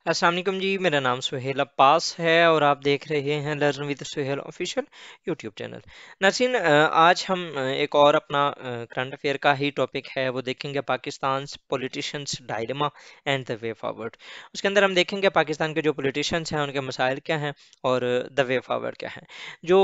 अस्सलाम वालेकुम जी। मेरा नाम सुहेल अब्बास है और आप देख रहे हैं learn with Suhail official YouTube channel. नाज़रीन, आज हम एक और अपना करंट अफेयर का ही टॉपिक है वो देखेंगे, Pakistan politicians dilemma and the way forward. उसके अंदर हम देखेंगे पाकिस्तान के जो पॉलिटिशियंस हैं उनके मसाइल क्या हैं और द वे फॉरवर्ड क्या है। जो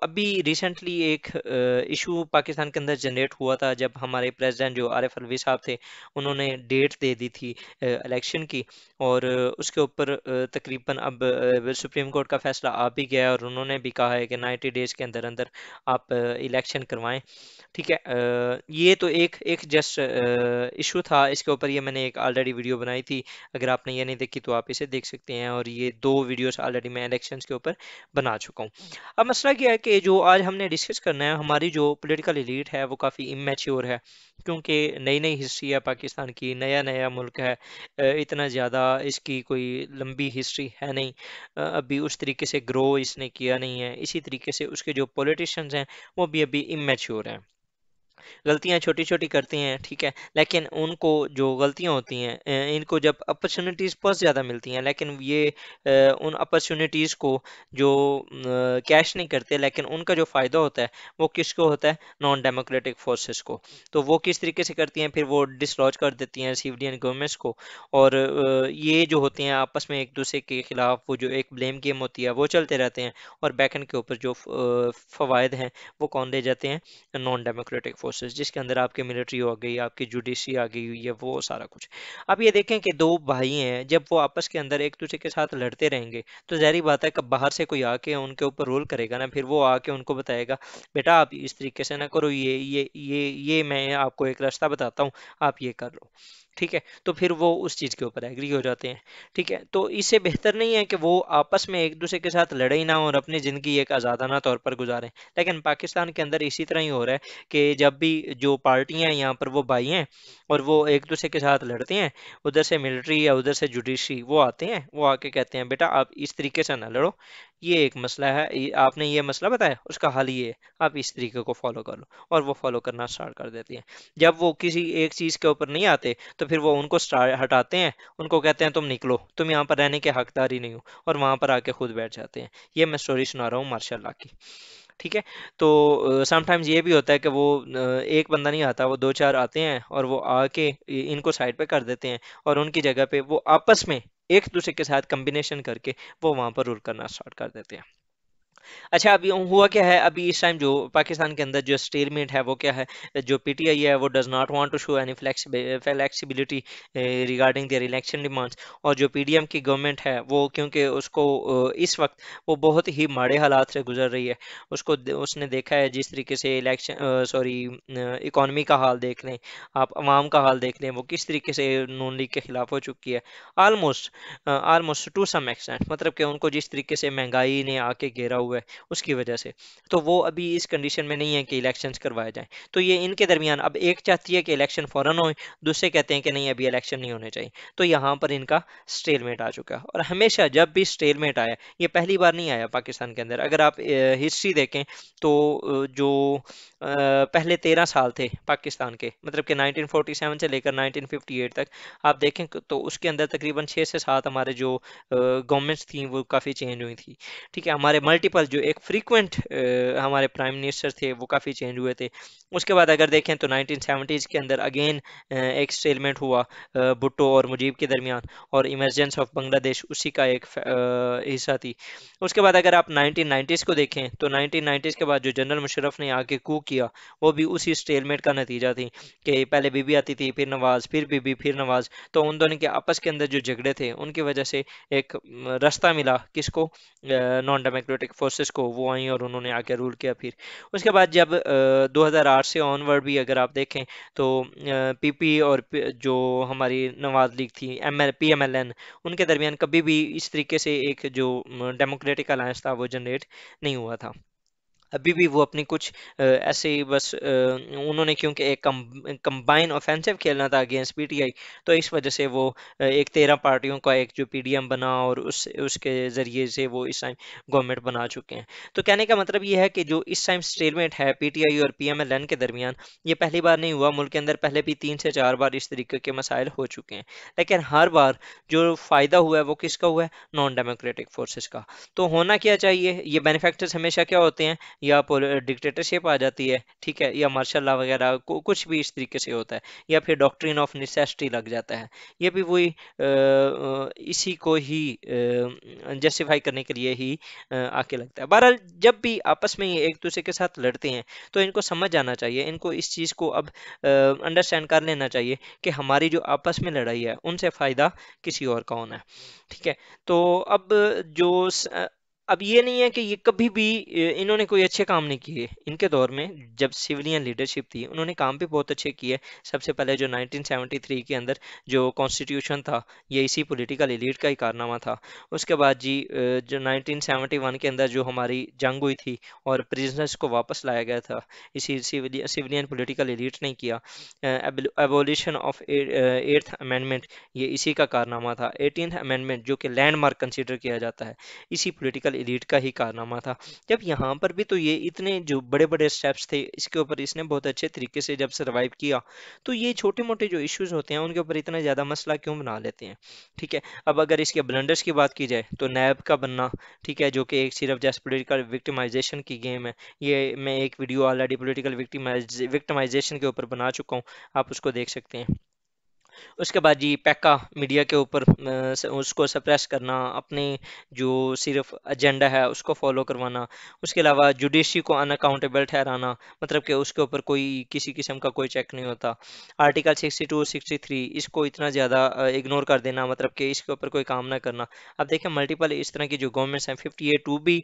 अभी रिसेंटली एक इशू पाकिस्तान के अंदर जनरेट हुआ था जब हमारे प्रेसिडेंट जो आरिफ अलवी साहब थे उन्होंने डेट दे दी थी इलेक्शन की। और उसके ऊपर तकरीबन अब सुप्रीम कोर्ट का फैसला आ भी गया है और उन्होंने भी कहा है कि 90 डेज के अंदर अंदर आप इलेक्शन करवाएं। ठीक है। ये तो एक एक जस्ट इशू था, इसके ऊपर ये मैंने एक ऑलरेडी वीडियो बनाई थी। अगर आपने ये नहीं देखी तो आप इसे देख सकते हैं, और ये दो वीडियोस ऑलरेडी मैं इलेक्शंस के ऊपर बना चुका हूँ। अब मसला क्या है कि जो आज हमने डिस्कस करना है, हमारी जो पॉलिटिकल एलीट है वो काफ़ी इमेच्योर है, क्योंकि नई नई हिस्ट्री है पाकिस्तान की, नया नया मुल्क है। इतना ज़्यादा इसकी कोई लंबी हिस्ट्री है नहीं। अभी उस तरीके से ग्रो इसने किया नहीं है, इसी तरीके से उसके जो पॉलिटिशियंस हैं वो भी अभी इमेच्योर हैं। गलतियां छोटी छोटी करती हैं, ठीक है, लेकिन उनको जो गलतियां होती हैं, इनको जब अपॉर्चुनिटीज़ बहुत ज़्यादा मिलती हैं, लेकिन ये उन अपॉर्चुनिटीज़ को जो कैश नहीं करते, लेकिन उनका जो फ़ायदा होता है वो किसको होता है? नॉन डेमोक्रेटिक फोर्सेस को। तो वो किस तरीके से करती हैं? फिर वो डिसलॉज कर देती हैं सिविलियन गवर्नमेंट्स को। और ये जो होती हैं आपस में एक दूसरे के खिलाफ, वो जो एक ब्लेम गेम होती है वो चलते रहते हैं, और बैकएंड के ऊपर जो फवायद हैं वो कौन ले जाते हैं? नॉन डेमोक्रेटिक फोर्सेस, जिसके अंदर आपकी मिलिट्री हो गई, आपकी जुडिशरी आ गई हुई है, वो सारा कुछ। अब ये देखें कि दो भाई हैं, जब वो आपस के अंदर एक दूसरे के साथ लड़ते रहेंगे तो जाहिर बात है कि बाहर से कोई आके उनके ऊपर रोल करेगा ना, फिर वो आके उनको बताएगा बेटा आप इस तरीके से ना करो, ये मैं आपको एक रास्ता बताता हूँ, आप ये कर लो। ठीक है, तो फिर वो उस चीज़ के ऊपर एग्री हो जाते हैं। ठीक है, तो इससे बेहतर नहीं है कि वो आपस में एक दूसरे के साथ लड़े ही ना और अपनी ज़िंदगी एक आज़ादाना तौर पर गुजारें। लेकिन पाकिस्तान के अंदर इसी तरह ही हो रहा है कि जब भी जो पार्टियां हैं यहाँ पर वो भाई हैं और वो एक दूसरे के साथ लड़ते हैं, उधर से मिलिट्री या उधर से जुडिशरी वो आते हैं, वो आके कहते हैं बेटा आप इस तरीके से ना लड़ो, ये एक मसला है, आपने ये मसला बताया, उसका हल ये है, आप इस तरीके को फॉलो कर लो। और वो फॉलो करना स्टार्ट कर देती हैं। जब वो किसी एक चीज़ के ऊपर नहीं आते तो फिर वो उनको स्टार्ट हटाते हैं, उनको कहते हैं तुम निकलो, तुम यहाँ पर रहने के हकदार ही नहीं हो, और वहां पर आके खुद बैठ जाते हैं। ये मैं स्टोरी सुना रहा हूँ मार्शल लॉ की। ठीक है, तो समटाइम्स ये भी होता है कि वो एक बंदा नहीं आता, वो दो चार आते हैं और वो आके इनको साइड पे कर देते हैं, और उनकी जगह पे वो आपस में एक दूसरे के साथ कम्बिनेशन करके वो वहां पर रूल करना स्टार्ट कर देते हैं। अच्छा, अभी हुआ क्या है, अभी इस टाइम जो पाकिस्तान के अंदर जो स्टेलमेट है वो क्या है? जो पीटीआई है वो does not want to show any flexibility regarding their election demands, और जो पीडीएम की गवर्नमेंट है वो, क्योंकि उसको इस वक्त वो बहुत ही माड़े हालात से गुजर रही है। उसने देखा है जिस तरीके से इलेक्शन सॉरी इकॉनमी का हाल देख लें, आप अवाम का हाल देख लें, वो किस तरीके से नून लीग के खिलाफ हो चुकी है। Almost almost to some extent, मतलब कि उनको जिस तरीके से महंगाई ने आके घेरा हुआ है उसकी वजह से, तो वो अभी इस कंडीशन में नहीं है कि इलेक्शंस करवाए जाएं। तो ये इनके दरमियान अब एक चाहती है कि इलेक्शन फौरन हो, दूसरे कहते हैं कि नहीं अभी इलेक्शन नहीं होने चाहिए। तो यहाँ पर इनका स्टेलमेट आ चुका है, और हमेशा जब भी स्टेलमेट आया, ये पहली बार नहीं आया पाकिस्तान के अंदर। अगर आप हिस्ट्री देखें तो जो पहले 13 साल थे पाकिस्तान के, मतलब कि 1947 से लेकर 1958 तक आप देखें तो उसके अंदर तकरीबन 6 से 7 हमारे जो गवर्नमेंट्स थी वो काफ़ी चेंज हुई थी। ठीक है, हमारे मल्टीपल जो एक फ्रीक्वेंट हमारे प्राइम मिनिस्टर थे वो काफ़ी चेंज हुए थे। उसके बाद अगर देखें तो 1970s के अंदर अगेन एक स्टेलमेंट हुआ भुट्टो और मुजीब के दरमियान, और इमरजेंस ऑफ बांग्लादेश उसी का एक हिस्सा थी। उसके बाद अगर आप 1990s को देखें तो 1990s के बाद जो जनरल मुशर्रफ ने आके कू किया, वो भी उसी स्टेलमेट का नतीजा थी कि पहले बीबी आती थी, फिर नवाज, फिर बीबी, फिर नवाज। तो उन दोनों के आपस के अंदर जो झगड़े थे उनकी वजह से एक रास्ता मिला किसको? नॉन डेमोक्रेटिक फोर्सेस को, वो आई और उन्होंने आके रूल किया। फिर उसके बाद जब 2008 से ऑनवर्ड भी अगर आप देखें तो पीपी और जो हमारी नवाज लीग थी, एम एल पी एम एल एन, उनके दरमियान कभी भी इस तरीके से एक जो डेमोक्रेटिक अलायंस था वो जनरेट नहीं हुआ था। अभी भी वो अपनी कुछ ऐसे ही बस उन्होंने क्योंकि एक कंबाइन ऑफेंसिव खेलना था अगेंस्ट पीटीआई, तो इस वजह से वो एक 13 पार्टियों का एक जो पीडीएम बना और उसके जरिए से वो इस टाइम गवर्नमेंट बना चुके हैं। तो कहने का मतलब ये है कि जो इस टाइम स्टेलमेट है पीटीआई और पीएमएलएन के दरमियान, ये पहली बार नहीं हुआ। मुल्क के अंदर पहले भी 3 से 4 बार इस तरीके के मसाइल हो चुके हैं, लेकिन हर बार जो फायदा हुआ है वो किसका हुआ है? नॉन डेमोक्रेटिक फोर्सेस का। तो होना क्या चाहिए? ये बेनिफैक्टर्स हमेशा क्या होते हैं? या डिक्टेटरशिप आ जाती है, ठीक है, या मार्शल लॉ वगैरह कुछ भी इस तरीके से होता है, या फिर डॉक्ट्रिन ऑफ नेसेसिटी लग जाता है। ये भी वही इसी को ही जस्टिफाई करने के लिए ही आके लगता है। बहरहाल जब भी आपस में ये एक दूसरे के साथ लड़ते हैं तो इनको समझ जाना चाहिए, इनको इस चीज़ को अब अंडरस्टैंड कर लेना चाहिए कि हमारी जो आपस में लड़ाई है उनसे फ़ायदा किसी और का होना है, ठीक है। तो अब जो अब ये नहीं है कि ये कभी भी इन्होंने कोई अच्छे काम नहीं किए। इनके दौर में जब सिविलियन लीडरशिप थी उन्होंने काम भी बहुत अच्छे किए। सबसे पहले जो 1973 के अंदर जो कॉन्स्टिट्यूशन था, ये इसी पॉलिटिकल एलीट का ही कारनामा था। उसके बाद जी जो 1971 के अंदर जो हमारी जंग हुई थी और प्रिजनर्स को वापस लाया गया था, इसी सिविलियन पॉलिटिकल एलीट ने किया। एबोलिशन ऑफ एट्थ अमेंडमेंट, ये इसी का कारनामा था। 18th अमेंडमेंट जो कि लैंडमार्क कंसिडर किया जाता है, इसी पॉलिटिकल एलीट का ही कारनामा था। जब यहाँ पर भी तो ये इतने जो बड़े बड़े स्टेप्स थे इसके ऊपर इसने बहुत अच्छे तरीके से जब सर्वाइव किया, तो ये छोटे मोटे जो इश्यूज होते हैं उनके ऊपर इतना ज़्यादा मसला क्यों बना लेते हैं? ठीक है। अब अगर इसके ब्लंडर्स की बात की जाए तो नैब का बनना, ठीक है, जो कि एक सिर्फ जस्ट पॉलिटिकल विक्टिमाइजेशन की गेम है। ये मैं एक वीडियो ऑलरेडी पॉलिटिकल विक्टिमाइजेशन के ऊपर बना चुका हूँ, आप उसको देख सकते हैं। उसके बाद जी पैका मीडिया के ऊपर उसको सप्रेस करना, अपने जो सिर्फ एजेंडा है उसको फॉलो करवाना। उसके अलावा जुडिशरी को अनअकाउंटेबल ठहराना, मतलब कि उसके ऊपर कोई किसी किस्म का कोई चेक नहीं होता। आर्टिकल 62 63 इसको इतना ज़्यादा इग्नोर कर देना, मतलब कि इसके ऊपर कोई काम ना करना। अब देखें मल्टीपल इस तरह की जो गवर्नमेंट्स हैं, 58(2) भी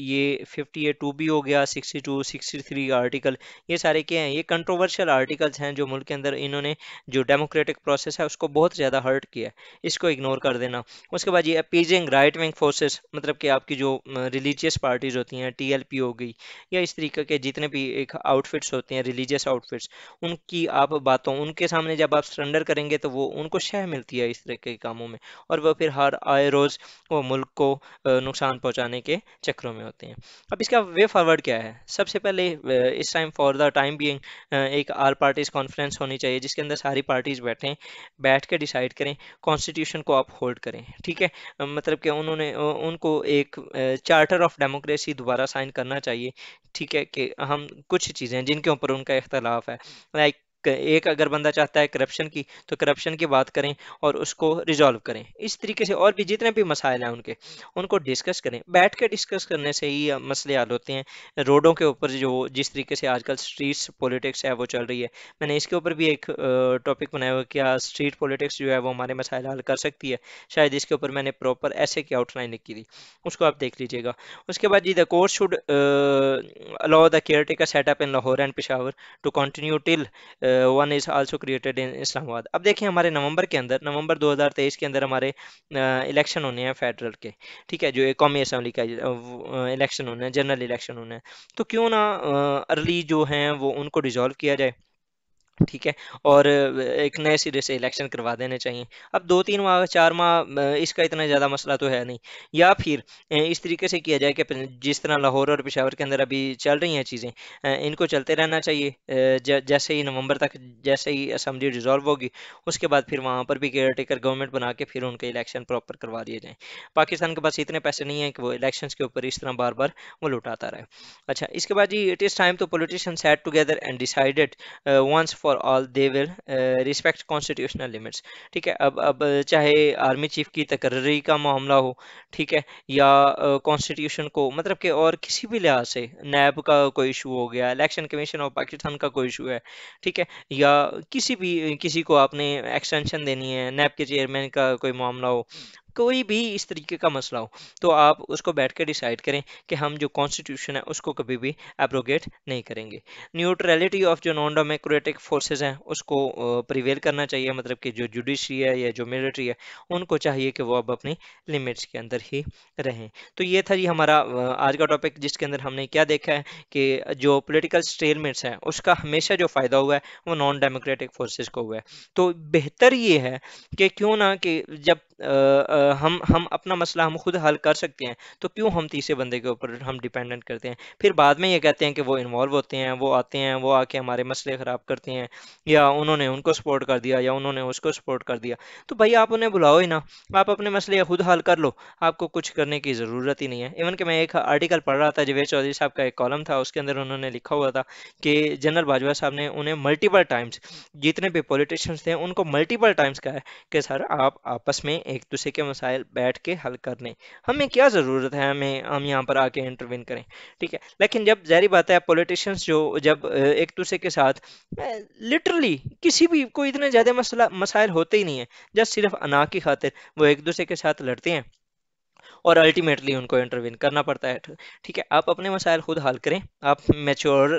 ये 58(2) भी हो गया, 62 63 आर्टिकल, ये सारे क्या हैं? ये कंट्रोवर्शियल आर्टिकल्स हैं जो मुल्क के अंदर इन्होंने जो डेमोक्रेटिक प्रोसेस है उसको बहुत ज़्यादा हर्ट किया है। इसको इग्नोर कर देना। उसके बाद ये अपीजिंग राइट विंग फोर्सेस, मतलब कि आपकी जो रिलीजियस पार्टीज होती हैं, टीएलपी हो गई, या इस तरीके के जितने भी एक आउटफिट्स होते हैं रिलीजियस आउटफिट्स, उनकी आप बातों उनके सामने जब आप सरेंडर करेंगे तो वो उनको शह मिलती है इस तरह के कामों में, और वो फिर हर आए रोज़ वो मुल्क को नुकसान पहुंचाने के चक्रों में होते हैं। अब इसका वे फॉरवर्ड क्या है? सबसे पहले इस time for the time being एक आल पार्टीज कॉन्फ्रेंस होनी चाहिए जिसके अंदर सारी पार्टीज बैठें, बैठ के डिसाइड करें, कॉन्स्टिट्यूशन को आप होल्ड करें, ठीक है। मतलब कि उनको एक चार्टर ऑफ डेमोक्रेसी दोबारा साइन करना चाहिए, ठीक है, कि हम कुछ चीज़ें जिनके ऊपर उनका इख्तलाफ है, लाइक एक अगर बंदा चाहता है करप्शन की, तो करप्शन की बात करें और उसको रिजॉल्व करें। इस तरीके से और भी जितने भी मसाइल हैं उनके, उनको डिस्कस करें। बैठ के डिस्कस करने से ही मसले हल होते हैं। रोडों के ऊपर जो जिस तरीके से आजकल स्ट्रीट्स पॉलिटिक्स है वो चल रही है, मैंने इसके ऊपर भी एक टॉपिक बनाया हुआ है, क्या स्ट्रीट पॉलिटिक्स जो है वो हमारे मसाइल हल कर सकती है। शायद इसके ऊपर मैंने प्रॉपर ऐसे की आउटलाइन लिखी थी, उसको आप देख लीजिएगा। उसके बाद जी the court should allow the caretaker setup in Lahore and Peshawar to continue till one is also created in Islamabad. अब देखें हमारे नवंबर के अंदर, नवंबर 2023 के अंदर हमारे इलेक्शन होने हैं फेडरल के, ठीक है, जो एक कौमी असम्बली का इलेक्शन होना है, जनरल इलेक्शन होना है। तो क्यों ना अर्ली जो हैं वो उनको डिसॉल्व किया जाए, ठीक है, और एक नए सिरे से इलेक्शन करवा देने चाहिए। अब 2 3 माह 4 माह इसका इतना ज़्यादा मसला तो है नहीं। या फिर इस तरीके से किया जाए कि जिस तरह लाहौर और पेशावर के अंदर अभी चल रही हैं चीज़ें, इनको चलते रहना चाहिए। जैसे ही नवंबर तक जैसे ही असम्बली डिसॉल्व होगी, उसके बाद फिर वहाँ पर भी केयर टेकर गवर्नमेंट बना के फिर उनके इलेक्शन प्रॉपर करवा दिए जाएँ। पाकिस्तान के पास इतने पैसे नहीं हैं कि वो इलेक्शंस के ऊपर इस तरह बार बार वो लुटाता रहे। अच्छा, इसके बाद जी it is time to politician sat together and decided once for all they will respect constitutional limits, ठीक है। अब चाहे आर्मी चीफ की तकर्री का मामला हो, ठीक है, या कॉन्स्टिट्यूशन को मतलब कि और किसी भी लिहाज से नैब का कोई इशू हो गया, इलेक्शन कमीशन ऑफ पाकिस्तान का कोई इशू है, ठीक है, या किसी को आपने एक्सटेंशन देनी है, नैब के चेयरमैन का कोई मामला हो, कोई भी इस तरीके का मसला हो, तो आप उसको बैठ के डिसाइड करें कि हम जो कॉन्स्टिट्यूशन है उसको कभी भी एब्रोगेट नहीं करेंगे। न्यूट्रलिटी ऑफ जो नॉन डेमोक्रेटिक फोर्सेस हैं उसको प्रिवेल करना चाहिए, मतलब कि जो जुडिशरी है या जो मिलिट्री है उनको चाहिए कि वो अब अपनी लिमिट्स के अंदर ही रहें। तो ये था जी हमारा आज का टॉपिक, जिसके अंदर हमने क्या देखा है कि जो पॉलिटिकल स्टेलमेट्स हैं उसका हमेशा जो फ़ायदा हुआ है वो नॉन डेमोक्रेटिक फोर्सेस को हुआ है। तो बेहतर ये है कि क्यों ना कि जब हम अपना मसला हम खुद हल कर सकते हैं, तो क्यों हम तीसरे बंदे के ऊपर हम डिपेंडेंट करते हैं, फिर बाद में ये कहते हैं कि वो इन्वॉल्व होते हैं, वो आते हैं, वो आके हमारे मसले ख़राब करते हैं, या उन्होंने उनको सपोर्ट कर दिया या उन्होंने उसको सपोर्ट कर दिया। तो भाई आप उन्हें बुलाओ ही ना, आप अपने मसले खुद हल कर लो, आपको कुछ करने की ज़रूरत ही नहीं है। इवन कि मैं एक आर्टिकल पढ़ रहा था, जवेद चौधरी साहब का एक कॉलम था, उसके अंदर उन्होंने लिखा हुआ था कि जनरल बाजवा साहब ने उन्हें मल्टीपल टाइम्स, जितने भी पॉलिटिशियंस थे उनको मल्टीपल टाइम्स कहा है कि सर आप आपस में एक दूसरे के मसाइल बैठ के हल कर लें, हमें क्या ज़रूरत है हम यहाँ पर आके इंटरवेन करें। ठीक है, लेकिन जब ज़ाहिर बात है पॉलिटिशियंस जो जब एक दूसरे के साथ लिटरली किसी भी कोई इतने ज़्यादा मसला मसाइल होते ही नहीं है, जस्ट सिर्फ अना की खातिर वो एक दूसरे के साथ लड़ते हैं और अल्टीमेटली उनको इंटरवीन करना पड़ता है। ठीक है, आप अपने मसाइल खुद हल करें, आप मैच्योर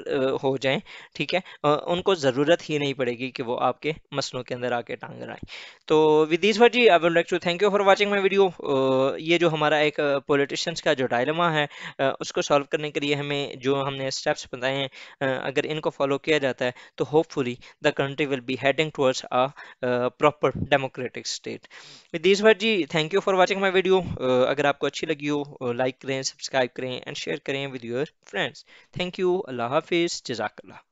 हो जाएं। ठीक है, उनको ज़रूरत ही नहीं पड़ेगी कि वो आपके मसलों के अंदर आके टांग अड़ाएं। तो विद दिस वर्ड जी I would like to thank you for watching my video. ये जो हमारा एक पॉलिटिशियंस का जो डायलेमा है उसको सॉल्व करने के लिए हमें जो हमने स्टेप्स बताए हैं, अगर इनको फॉलो किया जाता है तो hopefully the country will be heading towards a proper democratic state. With this word जी thank you for watching my video. अगर आपको अच्छी लगी हो लाइक करें, सब्सक्राइब करें एंड शेयर करें with your friends. Thank you, अल्लाह हाफिज़, जज़ाकल्लाह।